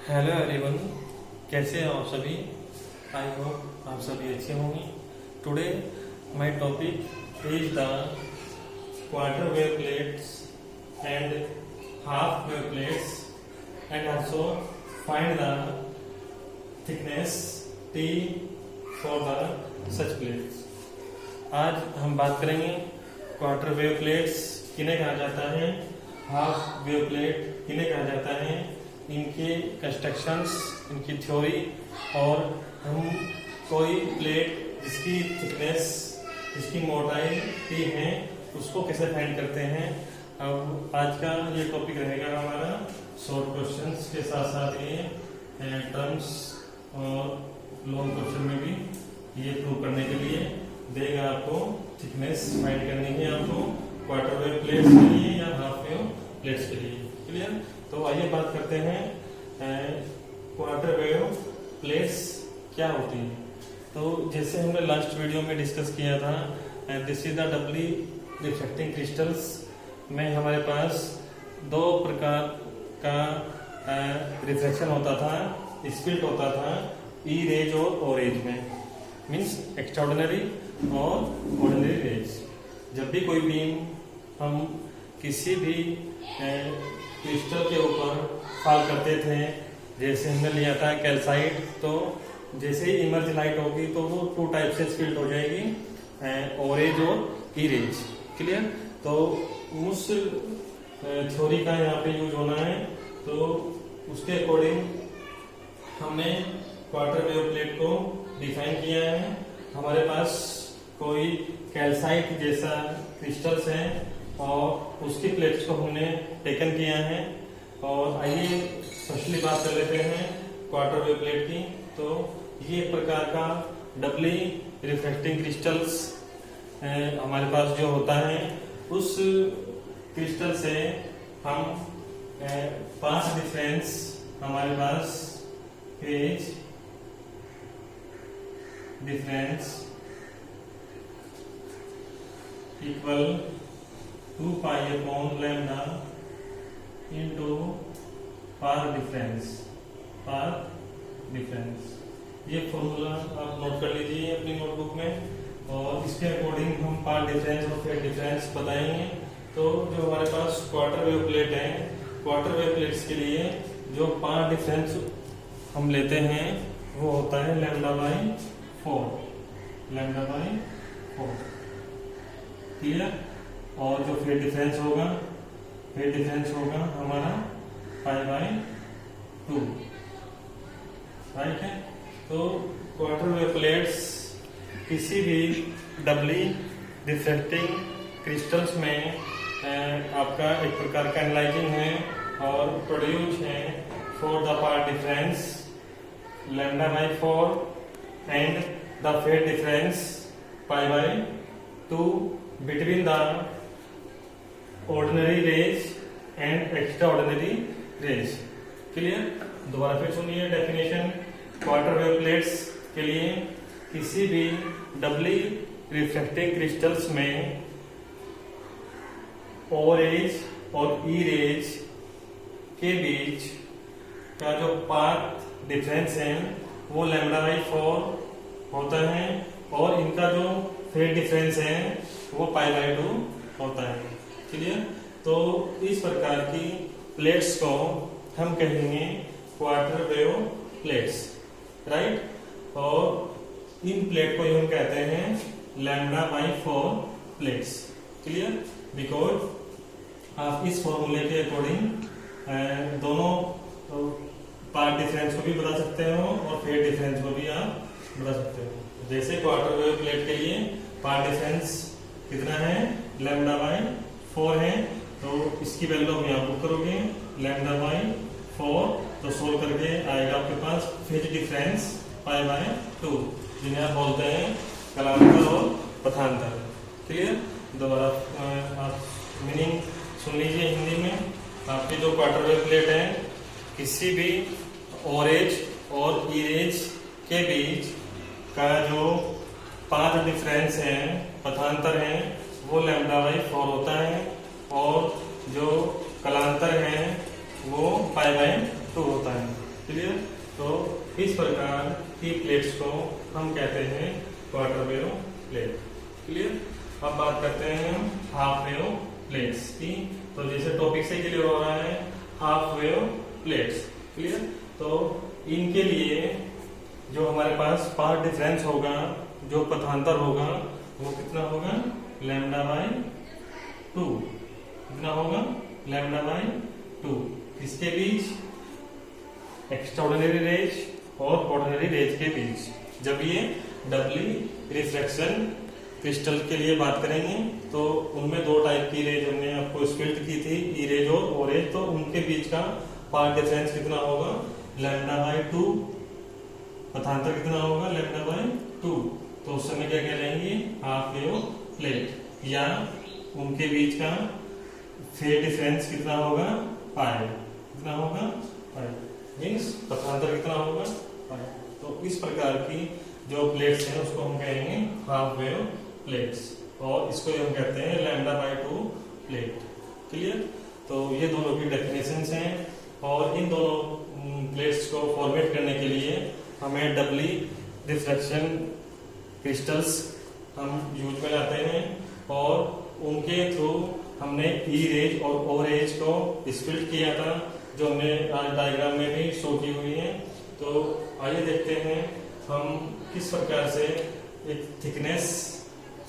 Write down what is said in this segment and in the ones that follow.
Hello everyone, कैसे हैं आप सभी। आई होप आप सभी अच्छे होंगे। Today my topic is the quarter wave plates and half wave plates and also find the thickness T for the such plates. आज हम बात करेंगे क्वार्टर वेव प्लेट्स किन्हें कहा जाता है, हाफ वेव प्लेट किन्हें कहा जाता है, इनके कंस्ट्रक्शंस, इनकी थ्योरी, और हम कोई प्लेट जिसकी थिकनेस, जिसकी मोटाई T है, उसको कैसे फाइंड करते हैं। अब आज का ये टॉपिक रहेगा हमारा शॉर्ट क्वेश्चंस के साथ साथ ये टर्म्स और लॉन्ग क्वेश्चन में भी ये प्रूव करने के लिए देगा आपको थिकनेस फाइंड करनी है, आपको क्वार्टर वेव प्लेट्स के लिए या हाफ वेव प्लेट्स के लिए। क्लियर। तो आइए बात करते हैं क्वार्टर वेव प्लेट्स क्या होती है। तो जैसे हमने लास्ट वीडियो में डिस्कस किया था, this is the doubly reflecting crystals में हमारे पास दो प्रकार का रिफ्लेक्शन होता था, स्प्लिट होता था, ई रेज और ओ रेज में, मीन्स एक्स्ट्राऑर्डिनरी और ऑर्डिनरी रेज। जब भी कोई बीम हम किसी भी क्रिस्टल के ऊपर फॉल करते थे, जैसे हमने लिया था कैल्साइट, तो जैसे ही इमर्ज लाइट होगी तो वो टू टाइप से स्प्लिट हो जाएगी, ओ रेज और ई रेज। क्लियर। तो उस थ्योरी का यहाँ पे यूज होना है, तो उसके अकॉर्डिंग हमने क्वार्टर वेव प्लेट को डिफाइन किया है। हमारे पास कोई कैल्साइट जैसा क्रिस्टल्स है और उसकी प्लेट्स को हमने टेकन किया है। और आइए फर्स्टली बात कर लेते हैं क्वार्टर वेव प्लेट की। तो ये एक प्रकार का डबली रिफ्लेक्टिंग क्रिस्टल्स हमारे पास जो होता है, उस क्रिस्टल से हम 5 डिफरेंस हमारे पास phase difference equal 2 pi upon lambda into path difference. ये फॉर्मूला आप नोट कर लीजिए अपनी नोटबुक में, और इसके अकॉर्डिंग हम पाथ डिफरेंस और फेज डिफरेंस बताएंगे। तो जो हमारे पास क्वार्टर वेव प्लेट है, क्वार्टर वेव प्लेट्स के लिए जो पाथ डिफरेंस हम लेते हैं वो होता है लैम्डा बाई 4। क्लियर। और जो फेज डिफरेंस होगा हमारा पाई बाई 2। राइट है। तो क्वार्टर वेव प्लेट्स किसी भी डबली रिफ्लेक्टिंग क्रिस्टल्स में आपका एक प्रकार का एनालाइजिंग है और प्रोड्यूस है for the path difference lambda by 4 and the phase difference pi by 2 between the ordinary rays and extraordinary rays. Clear. दोबारा फिर सुनिए डेफिनेशन क्वार्टर वेव प्लेट्स के लिए। किसी भी डबली रिफ्लेक्टिंग क्रिस्टल्स में ओ रेज और ई रेज के बीच का जो पाथ डिफरेंस है वो लैम्डा बाई 4 होता है, और इनका जो फेज डिफरेंस है वो पाई बाई 2 होता है। क्लियर। तो इस प्रकार की प्लेट्स को हम कहेंगे क्वार्टर वेव प्लेट्स। राइट। और इन प्लेट को हम कहते हैं lambda by 4 plates. Clear. Because आप इस फॉर्मूले के अकॉर्डिंग दोनों पार्ट डिफरेंस को भी बता सकते हो और फेज डिफरेंस को भी आप बता सकते हो। जैसे क्वार्टर वेव प्लेट के लिए पार्ट डिफरेंस कितना है, लैम्डा बाई 4 है, तो इसकी वैल्यू हम यहाँ पुट करोगे लैम्डा बाई 4, तो सोल्व करके आएगा आपके पास फेज डिफरेंस पाई बाई 2, जिन्हें आप बोलते हैं कलांतर और पथांतर। क्लियर। दोबारा आप मीनिंग सुन लीजिए हिंदी में। आपकी जो क्वार्टर वेव प्लेट है, किसी भी ओ रेज और ई रेज के बीच का जो पाथ डिफरेंस है, पथांतर है, वो लैम्डा बाई 4 होता है, और जो कलांतर है वो पाई बाई 2 होता है। क्लियर। तो इस प्रकार की प्लेट्स को हम कहते हैं क्वार्टर वेव प्लेट। क्लियर। अब बात करते हैं हम हाफ वेव प्लेट्स की। तो जैसे टॉपिक से क्लियर हो रहा है हाफ वेव प्लेट्स। क्लियर। तो इनके लिए जो हमारे पास पाथ डिफरेंस होगा, जो पथांतर होगा, वो कितना होगा, लैम्डा बाई 2। कितना होगा, लैम्डा बाई 2। किसके बीच, एक्स्ट्राऑर्डिनरी रेज और ऑर्डिनरी रेज के बीच। जब ये डबली रिफ्रैक्शन क्रिस्टल के लिए बात करेंगे तो उनमें दो टाइप की रेज हमने आपको स्प्लिट की थी, ई रेज और ओ रेज। तो उनके बीच का पाथ डिफरेंस कितना होगा, लैम्डा बाई 2। पथांतर कितना होगा, लैम्डा बाई 2। तो उस समय क्या कहलाएंगे, हाफ वेव प्लेट। या उनके बीच का फेज डिफरेंस कितना होगा, पाई। कितना होगा, पाई। मीन्स पथांतर कितना होगा, पाई। तो इस प्रकार की जो प्लेट्स हैं उसको हम कहेंगे हाफ वेव प्लेट्स, और इसको हम कहते हैं लैम्डा बाई 2 प्लेट। क्लियर। तो ये दोनों की डेफिनेशंस हैं, और इन दोनों प्लेट्स को फॉर्मेट करने के लिए हमें डबली रिफ्रैक्शन क्रिस्टल्स हम यूज में लाते हैं, और उनके थ्रू हमने ई रेज और ओ रेज को स्प्लिट किया था, जो हमने आज डायग्राम में भी शो की हुई है। तो आइए देखते हैं हम किस प्रकार से एक थिकनेस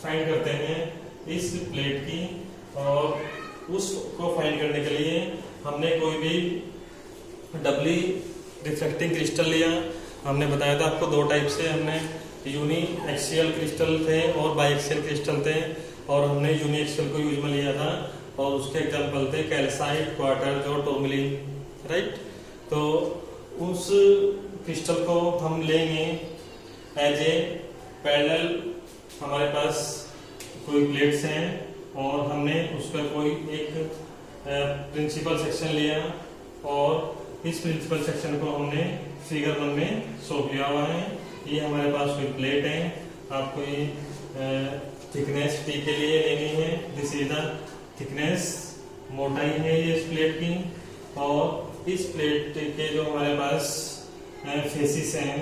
फाइंड करते हैं इस प्लेट की, और उसको फाइंड करने के लिए हमने कोई भी डबली रिफ्रैक्टिंग क्रिस्टल लिया। हमने बताया था आपको दो टाइप से, हमने यूनी एक्सियल क्रिस्टल थे और बाई एक्सियल क्रिस्टल थे, और हमने यूनी एक्सियल को यूज में लिया था, और उसके एग्जांपल थे कैल्साइट, क्वार्टर और टूरमैलिन। राइट। तो उस क्रिस्टल को हम लेंगे एज ए पैरेलल। हमारे पास कोई प्लेट्स हैं और हमने उसका कोई एक प्रिंसिपल सेक्शन लिया, और इस प्रिंसिपल सेक्शन को हमने फिगर 1 में शो किया हुआ है। ये हमारे पास कोई प्लेट है, आपको ये थिकनेस टी के लिए लेनी है। दिस इज द थिकनेस, मोटाई है ये इस प्लेट की, और इस प्लेट के जो हमारे पास फेसिस हैं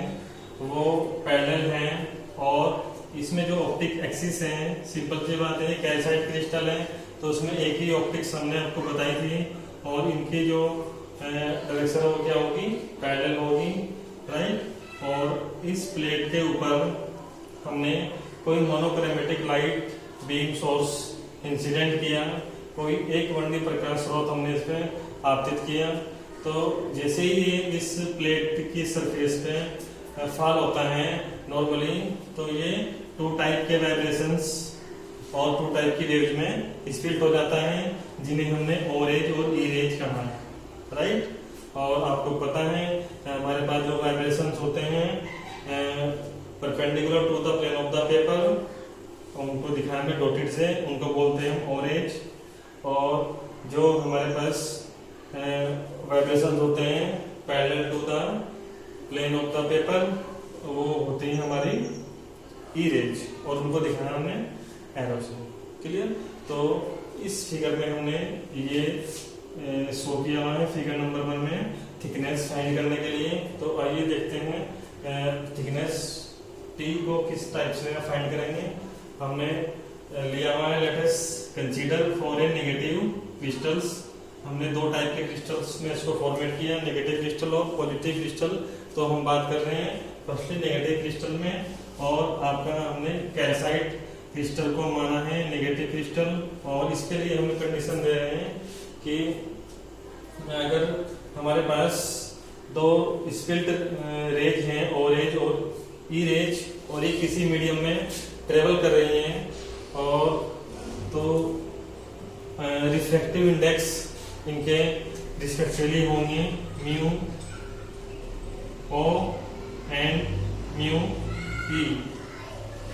वो पैरेलल हैं, और इसमें जो ऑप्टिक एक्सिस है, सिंपल सी बात है, कैल्साइट क्रिस्टल है तो उसमें एक ही ऑप्टिक्स हमने आपको बताई थी, और इनकी जो डायरेक्शन वो क्या होगी, पैरेलल होगी। राइट। और इस प्लेट के ऊपर हमने कोई monochromatic light beam source incident किया, कोई एक वर्णीय प्रकाश स्रोत हमने इस पे आपतित किया। तो जैसे ही ये इस प्लेट की सरफेस पे फॉल होता है नॉर्मली, तो ये 2 टाइप के वाइब्रेशंस और 2 टाइप की रेज में स्प्लिट हो जाता है, जिन्हें हमने ओ रेज और ई रेज कहा है। राइट। और आपको पता है हमारे पास जो वाइब्रेशंस होते हैं perpendicular to the plane of the paper, उनको दिखाया में डॉटेड से, उनको बोलते हैं हम ओ रेज। और जो हमारे पास वाइब्रेशंस होते हैं parallel to the plane of the paper, वो होती है हमारी ई रेज, और उनको दिखाया हमने एरो से। क्लियर। तो इस फिगर में हमने ये शो किया हुआ है फिगर नंबर 1 में थिकनेस फाइंड करने के लिए। तो आइए देखते हैं थिकनेस टी को किस टाइप से फाइंड करेंगे। हमने लिया हुआ है, let us consider for a negative crystals. हमने 2 टाइप के क्रिस्टल्स में इसको फॉर्मेट किया, नेगेटिव क्रिस्टल और पॉजिटिव क्रिस्टल। तो हम बात कर रहे हैं फर्स्टली नेगेटिव क्रिस्टल में, और आपका हमने कैल्साइट क्रिस्टल को माना है नेगेटिव क्रिस्टल, और इसके लिए हम कंडीशन दे रहे हैं कि अगर हमारे पास 2 स्प्लिट रेज हैं, ओ रेज और ई रेज, और ये किसी मीडियम में ट्रेवल कर रही हैं, और तो रिफ्रैक्टिव इंडेक्स इनके रिस्पेक्टिवली होंगे mu O and mu E.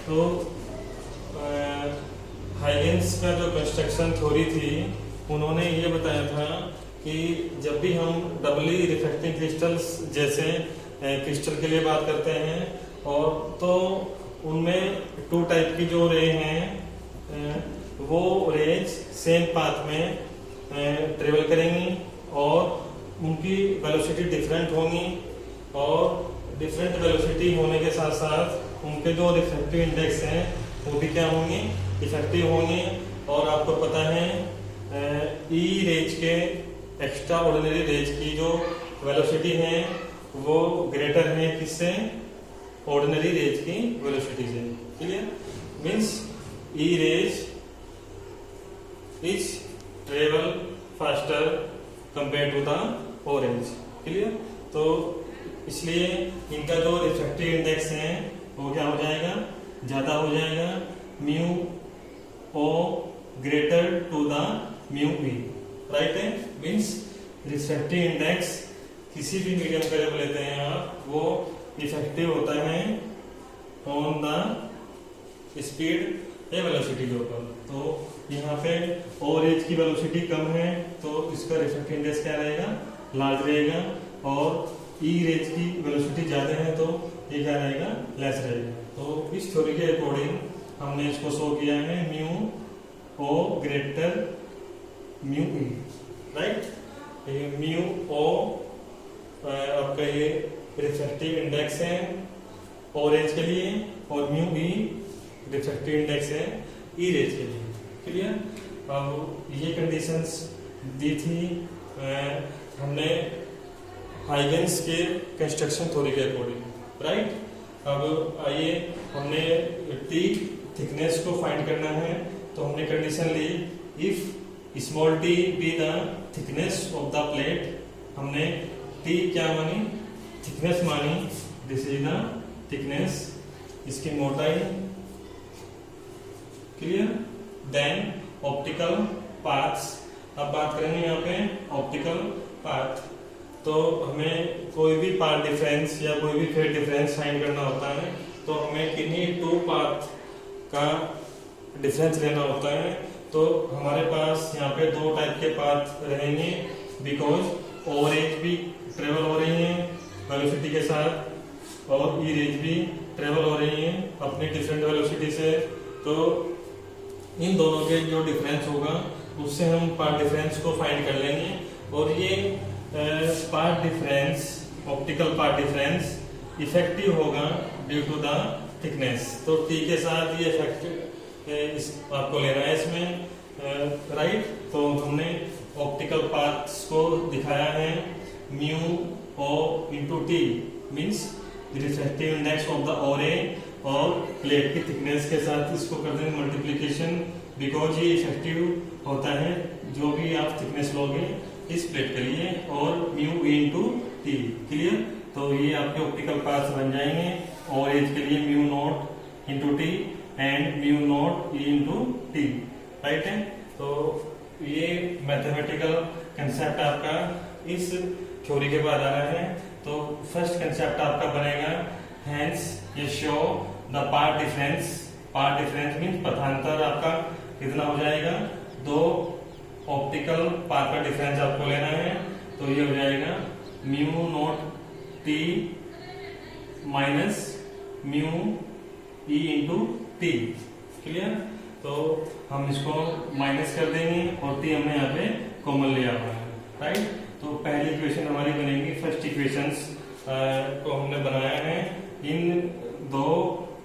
तो हाइगेंस का जो कंस्ट्रक्शन थ्योरी थी, उन्होंने ये बताया था कि जब भी हम डबली रिफ्रैक्टिंग क्रिस्टल्स जैसे क्रिस्टल के लिए बात करते हैं, और तो उनमें 2 टाइप की जो रे हैं वो रेज सेम पाथ में ट्रेवल करेंगी, और उनकी वेलोसिटी डिफरेंट होंगी, और डिफरेंट वेलोसिटी होने के साथ साथ उनके जो रिफ्रैक्टिव इंडेक्स हैं वो भी क्या होंगे, इफेक्टिव होंगे। और आपको पता है ई रेज के एक्स्ट्रा ऑर्डिनरी रेज की जो वेलोसिटी है वो ग्रेटर है किससे, ऑर्डिनरी रेज की वेलोसिटी से। Clear? Means E rays is travel faster compare to the O rays. Clear? तो इसलिए इनका जो रिफ्रैक्टिव इंडेक्स है वो क्या हो जाएगा, ज्यादा हो जाएगा, mu O greater to the mu E. Right है? मींस रिफ्रैक्टिव इंडेक्स किसी भी मीडियम का जब लेते हैं आप, वो इफेक्टिव होता है ऑन द स्पीड या वेलोसिटी के ऊपर। तो यहाँ पे ओ रेज की वेलोसिटी कम है तो इसका रिफ्रैक्टिव इंडेक्स क्या रहेगा, लार्ज रहेगा, और ई रेज की वेलोसिटी ज्यादा है तो ये क्या रहेगा, लेस रहेगा। तो इस थ्योरी के अकॉर्डिंग हमने इसको शो किया है mu O greater mu E. Right? Mu ओ आपका ये रिफ्रैक्टिव इंडेक्स है ओ रेज के लिए, और म्यू ई रिफ्रैक्टिव इंडेक्स है ई रेज के लिए। क्लियर? अब ये कंडीशंस दी थी हमने हाइगेंस के कंस्ट्रक्शन थ्योरी के अकॉर्डिंग। राइट? अब आइए, हमने टी थिकनेस को फाइंड करना है तो हमने कंडीशन ली, if small T be the thickness of the plate. हमने टी क्या मानी, थिकनेस मानी, दिस इज द थिकनेस, इसकी मोटाई। क्लियर? Then optical paths. अब बात करेंगे यहाँ पे ऑप्टिकल पाथ। तो हमें कोई भी पाथ डिफरेंस या कोई भी फेज डिफरेंस फाइंड करना होता है तो हमें किन्हीं टू पाथ का डिफरेंस लेना होता है। तो हमारे पास यहाँ पे दो टाइप के पाथ रहेंगे, बिकॉज ओ रेज भी ट्रेवल हो रही है वेलोसिटी के साथ और ई रेज भी ट्रेवल हो रही है अपनी डिफरेंट वेलोसिटी से। तो इन दोनों के जो डिफरेंस होगा उससे हम पाथ डिफरेंस को फाइंड कर लेंगे। और ये path difference, optical path difference effective होगा ड्यू टू द थिकनेस। तो टी के साथ ये इफेक्ट आपको लेना है इसमें। राइट? तो हमने ऑप्टिकल पाथ्स को दिखाया है mu O into T, means refractive index of the O ray, और प्लेट की थिकनेस के साथ इसको कर देंगे मल्टीप्लीकेशन, बिकॉज ये इफेक्टिव होता है जो भी आप थिकनेस लोगे इस प्लेट के लिए, और mu E into T. Clear? तो ये आपके ऑप्टिकल पाथ्स बन जाएंगे। और एज के लिए mu naught into T and mu naught E into T. Right है? तो ये मैथमेटिकल कंसेप्ट आपका इस थ्योरी के बाद आ रहा है। तो फर्स्ट कंसेप्ट आपका बनेगा, हेंस ये show the path difference. Path difference mean पथांतर आपका कितना हो जाएगा, दो ऑप्टिकल पाथ का डिफरेंस आपको लेना है। तो ये हो जाएगा mu naught T minus mu E into T. Clear? तो हम इसको माइनस कर देंगे और टी हमने यहाँ पे कॉमन लिया हुआ है। राइट? तो पहली इक्वेशन हमारी बनेगी, फर्स्ट इक्वेशंस को हमने बनाया है इन दो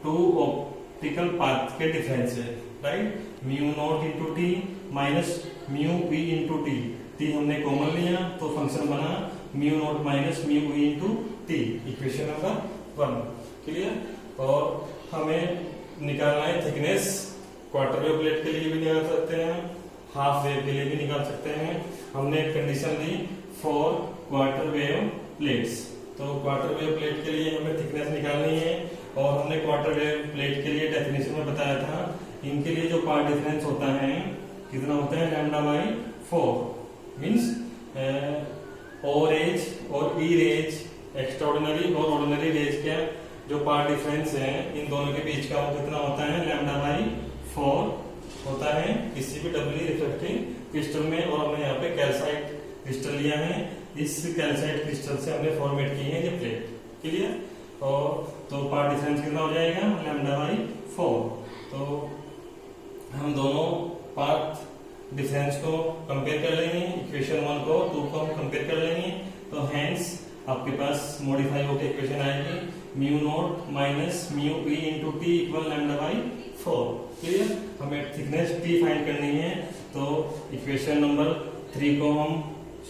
टू ऑप्टिकल पाथ के डिफरेंस है। Right? Mu naught into T minus mu E into T. T हमने कॉमन लिया तो फंक्शन बना mu naught minus mu E into T, equation number 1। Clear? और हमें निकालना है थिकनेस। क्वार्टर वेव प्लेट के लिए भी निकाल सकते हैं, हाफ वेव के लिए भी निकाल सकते हैं। हमने एक कंडीशन दी फॉर क्वार्टर वेव प्लेट्स। तो क्वार्टर वेव प्लेट के लिए हमें थिकनेस निकालनी है, और हमने क्वार्टर वेव प्लेट के लिए डेफिनेशन में बताया था इनके लिए जो पाथ डिफरेंस होता है कितना होता है, lambda by 4। Means O rays और ई रेज एक्स्ट्राऑर्डिनरी और ऑर्डिनरी रेज का जो पाथ डिफरेंस है इन दोनों के बीच का वो कितना होता है, लैम्डा बाई 4 होता है किसी भी डबली रिफ्रैक्टिंग क्रिस्टल में। और हमने यहाँ पे कैल्साइट क्रिस्टल लिया है, इस कैल्साइट क्रिस्टल से हमने फॉर्मेट की है ये प्लेट। क्लियर? और तो पाथ डिफरेंस कितना हो जाएगा, लैम्डा बाई 4। तो हम दोनों पाथ डिफरेंस को कंपेयर कर लेंगे, इक्वेशन 1 को 2 को हम कंपेयर कर लेंगे। तो हेंस आपके पास मॉडिफाई होकर इक्वेशन आएगी mu naught minus mu E into T equal lambda by 4। Clear? हमें थिकनेस टी फाइंड करनी है, तो इक्वेशन नंबर 3 को हम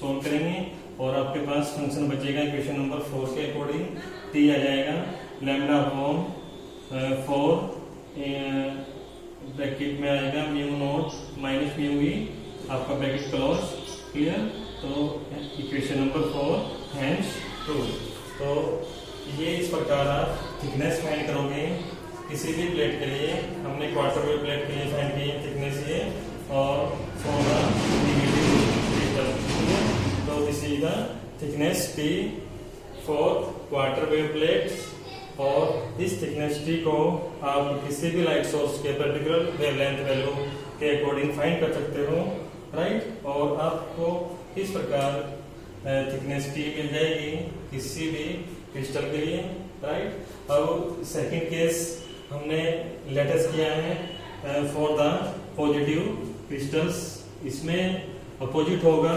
सोल्व करेंगे और आपके पास फंक्शन बचेगा इक्वेशन नंबर 4 के अकॉर्डिंग टी आ जाएगा लैम्डा अपॉन 4 ब्रैकेट में आएगा mu naught minus mu E, आपका ब्रैकेट क्लोज। क्लियर? तो इक्वेशन नंबर 4 हैंस ट्रू। तो ये इस प्रकार आप थिकनेस फाइंड करोगे किसी भी प्लेट के लिए। हमने क्वार्टर वेव प्लेट के लिए फाइंड की थिकनेस ये और फॉर द नेगेटिव क्रिस्टल। तो this is the thickness T for quarter wave plates, और इस थिकनेस टी को आप किसी भी लाइट सोर्स के पर्टिकुलर वेवलेंथ वैल्यू के अकॉर्डिंग फाइंड कर सकते हो, राइट। और आपको इस प्रकार थिकनेस टी मिल जाएगी किसी भी क्रिस्टल के लिए, राइट। अब सेकंड केस हमने लेटेस्ट किया है फॉर द पॉजिटिव क्रिस्टल्स, इसमें अपोजिट होगा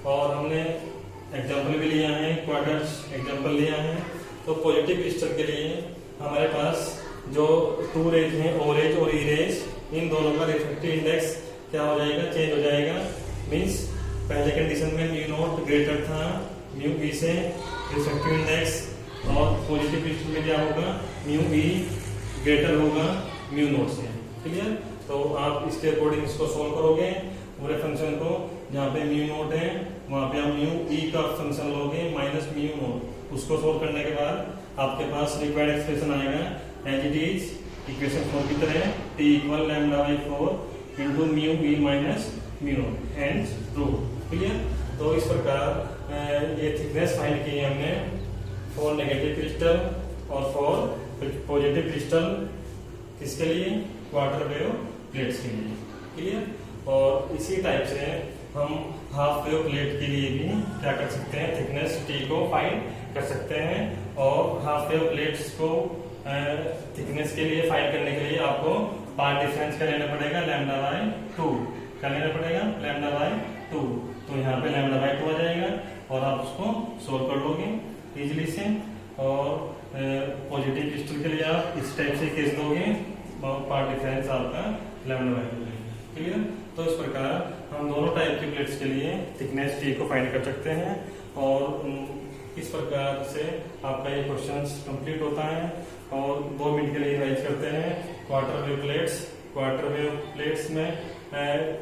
और हमने एग्जांपल भी लिया है, क्वार्टर्स एग्जांपल लिया है। तो पॉजिटिव क्रिस्टल के लिए हमारे पास जो टू रेज हैं, ओ रेज और ई रेज, इन दोनों का रिफ्रैक्टिव इंडेक्स क्या हो जाएगा, चेंज हो जाएगा। मींस पहले कंडीशन में म्यू नॉट ग्रेटर था म्यू ई से रिफ्रैक्टिव इंडेक्स, और पॉजिटिव क्रिस्टल में क्या होगा, म्यू ई ग्रेटर होगा म्यू नॉट से। क्लियर? तो आप इसके अकॉर्डिंग इसको सोल्व करोगे पूरे फंक्शन को। जहाँ पे म्यू नॉट है वहां पे आप म्यू ई का फंक्शन लोगे माइनस म्यू नॉट, उसको सोल्व करने के बाद आपके पास रिक्वायर्ड एक्सप्रेशन आएगा एज इट इज इक्वेशन 4 की तरह, T equal lambda by 4 into mu E minus mu not, hence true. Clear? तो इस प्रकार ये थिकनेस फाइंड की है हमने फॉर नेगेटिव क्रिस्टल और फॉर पॉजिटिव क्रिस्टल, किसके लिए, क्वार्टर वेव प्लेट्स के लिए। क्लियर? और इसी टाइप से हम हाफ वेव प्लेट के लिए भी क्या कर सकते हैं, थिकनेस टी को फाइंड कर सकते हैं। और हाफ वेव प्लेट्स को थिकनेस के लिए फाइंड करने के लिए आपको पार्ट डिफरेंस का लेना पड़ेगा लैम्डा बाई 2। क्या लेना पड़ेगा, लैम्डा बाई 2। तो यहाँ पे लैम्डा बाई 2 आ जाएगा और आप उसको सोल्व कर लोगे इजिली से। और पॉजिटिव क्रिस्टल के लिए आप इस टाइप से केस दोगे, पार्ट डिफरेंस आपका लैम्डा बाई 2 है। क्लियर? तो इस प्रकार हम दोनों टाइप के प्लेट्स के लिए थिकनेस टी को फाइंड कर सकते हैं। और इस प्रकार से आपका ये क्वेश्चंस कंप्लीट होता है। और 2 मिनट के लिए रिवाइज करते हैं। Quarter wave plates, quarter wave plates में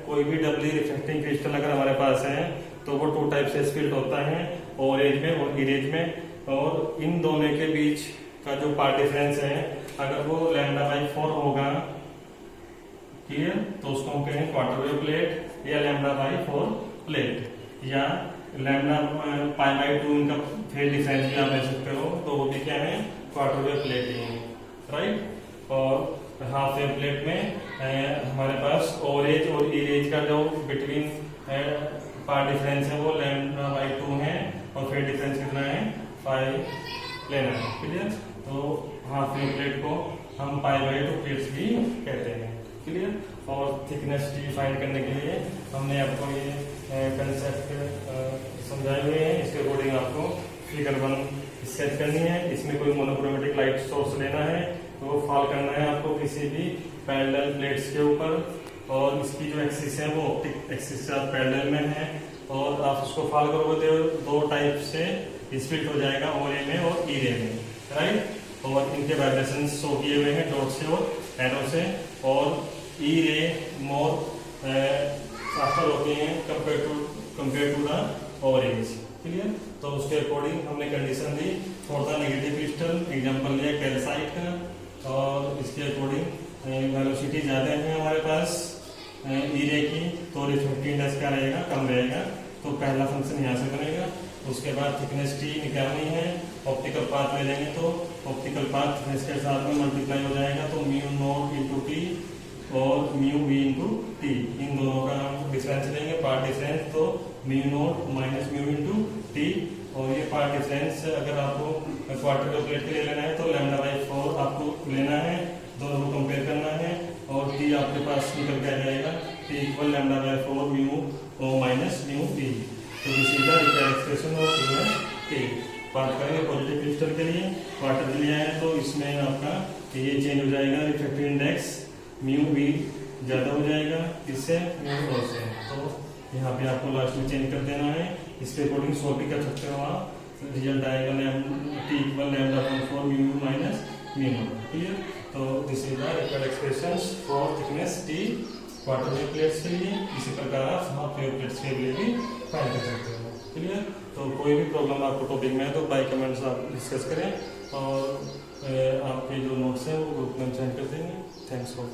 कोई भी डबली रिफ्लेक्टिंग क्रिस्टल अगर हमारे पास है तो वो 2 टाइप से स्प्लिट होता है, ओ रेज में और ई रेज में। और इन दोनों के बीच का जो पार्ट डिफरेंस है अगर वो लैम्डा बाई 4 होगा, क्लियर, तो उसको हम कहेंगे क्वार्टर वेव प्लेट या लैम्डा बाई 4 प्लेट, या लैम्डा पाई बाई 2 इनका फेज डिफरेंस भी आप ले सकते हो, तो वो भी क्या है, क्वार्टर वेव प्लेट ही है, राइट। और हाफ वेव प्लेट में हमारे पास ओ रेज और ई रेज का जो बिटवीन पार्ट डिफरेंस है वो लैम्डा बाई 2 है और फेज डिफरेंस कितना है, पाई लेना है। क्लियर? तो हाफ वेव प्लेट को हम पाई बाई 2 प्लेट्स भी कहते हैं। क्लियर? और थिकनेस टी फाइंड करने के लिए हमने आपको ये कंसेप्ट समझाए हुए हैं। इसके अकॉर्डिंग आपको फिगर 1 स्केच करनी है। इसमें कोई मोनोक्रोमेटिक लाइट सोर्स लेना है तो वो फॉल करना है आपको किसी भी पैरेलल प्लेट्स के ऊपर, और इसकी जो एक्सिस है वो ऑप्टिक एक्सिस से आप पैरेलल में है, और आप उसको फॉल करोगे तो 2 टाइप से स्प्लिट हो जाएगा, ओ रे में और ई रे में, राइट। और इनके वाइब्रेशन शो किए हुए हैं डॉट से और एरो से। और ई रे मोर फास्टर होती हैं compare to the O rays. Clear? तो उसके अकॉर्डिंग हमने कंडीशन दी for the negative crystal, example लिया कैल्साइट का, और इसके अकॉर्डिंग वेलोसिटी ज्यादा है हमारे पास ई रे की, तो रिफ्लेक्टिव इंडेक्स क्या रहेगा, कम रहेगा। तो पहला फंक्शन यहाँ से बनेगा। उसके बाद थिकनेस टी निकालनी है, ऑप्टिकल पाथ ले लेंगे तो ऑप्टिकल पाथ थिकनेस के साथ में मल्टीप्लाई हो जाएगा, तो म्यू नॉट इंटू टी और म्यू वी इंटू टी, इन दोनों का हम डिफरेंस लेंगे, पार्ट डिफरेंस, तो mu naught minus mu into T. और ये पार्ट डिफरेंस अगर आपको क्वार्टर वेव प्लेट के लिए लेना है तो लैम्डा बाई 4 आपको लेना है, दोनों को कंपेयर करना है, और टी आपके पास निकल के आ जाएगा, T equal lambda by 4 mu minus mu T. तो this is the required expression of thickness T. बात करेंगे पॉजिटिव क्रिस्टल के लिए क्वार्टर लिया है तो इसमें आपका ये चेंज हो जाएगा रिफ्रैक्टिव इंडेक्स म्यू बी ज़्यादा हो जाएगा इससे म्यू लो से। तो यहाँ पे आपको लास्ट में चेंज कर देना है, इसके अकॉर्डिंग सॉल्व भी कर सकते हो आप। रिजल्ट आएगा T equal lambda upon 4 mu minus mu not. Clear? तो this is the required expressions for thickness T quarter wave plates के लिए। इसी प्रकार आप हाफ वेव प्लेट्स के लिए भी फाइंड कर सकते हो। क्लियर? तो कोई भी प्रॉब्लम आपको टॉपिक में है तो बाय कमेंट्स आप डिस्कस करें और आपके जो नोट्स हैं वो ग्रुप में सेंड कर देंगे। Thanks for